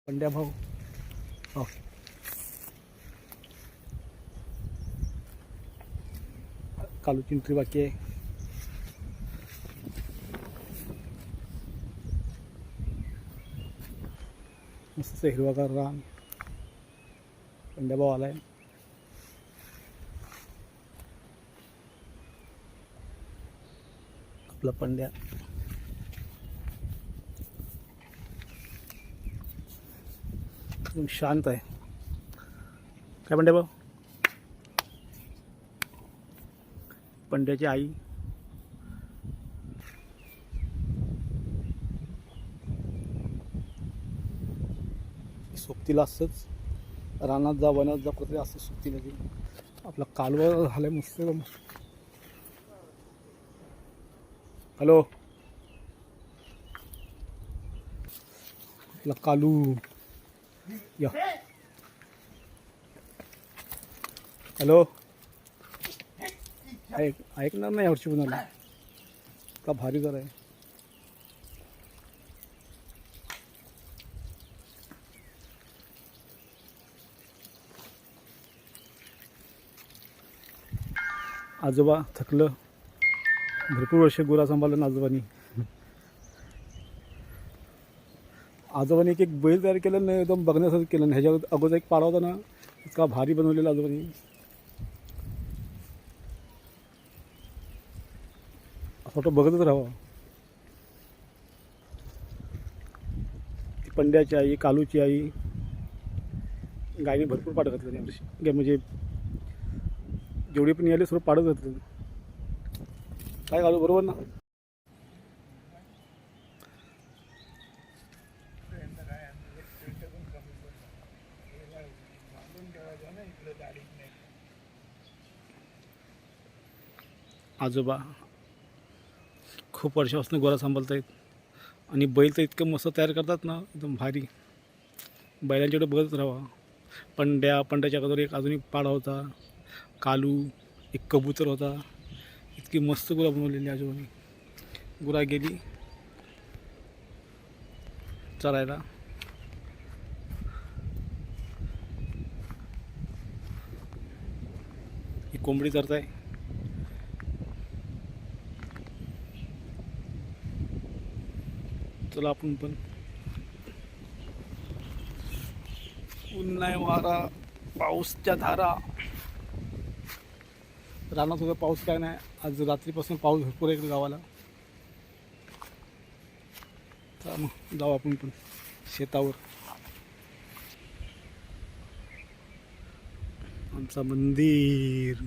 पंड्या भाऊ हो. कालूची एंट्री बाकी आहे. मस्त हिरवागार रान. पंड्या भाऊ आलाय. आपला पंड्या एकदम शांत आहे. काय पंड्या भाऊ? पंड्याची आई सोबतीला असंच रानात जा वनात जा कुठे असं सोबतीला ती. आपला कालवा झालाय मस्त. हॅलो आपला कालू या. हॅलो ऐकणार नाही यावर्षी कुणाला का भारी जरा आहे. आजोबा थकलं. भरपूर वर्ष गुरा सांभाळलं ना आजोबांनी. आजोबांनी एक बैल तयार केलं नाही, एकदम बघण्यासारखं केलं नाही. ह्याच्या अगोदर एक पाडा होता ना, इतका भारी बनवलेला आजोबांनी. फोटो बघतच राहावा. पंड्याची आई, कालूची आई. गायने भरपूर पाडं घातलं यावर्षी. म्हणजे जेवढे पण यायले सर्व पाडत घातलं. काय कालू बरोबर ना? आजोबा खूप वर्षापासून गोरा सांभाळत आहेत. आणि बैल तर इतकं मस्त तयार करतात ना, एकदम भारी. बैलांच्याकडे बघत राहावा. पंड्याच्या अगोदर एक अजून एक पाडा होता. कालू, एक कबूतर होता. इतकी मस्त गुरा बनवलेली आजोबांनी. गुरा गेली चरायला. ही कोंबडी चरताय. चला आपण पण. ऊन नाही, वारा, पाऊसच्या धारा. रानात सुद्धा पाऊस काय नाही. आज रात्रीपासून पाऊस भरपूर आहे इकडे गावाला. चला मग जाऊ आपण पण शेतावर. आमचा मंदिर.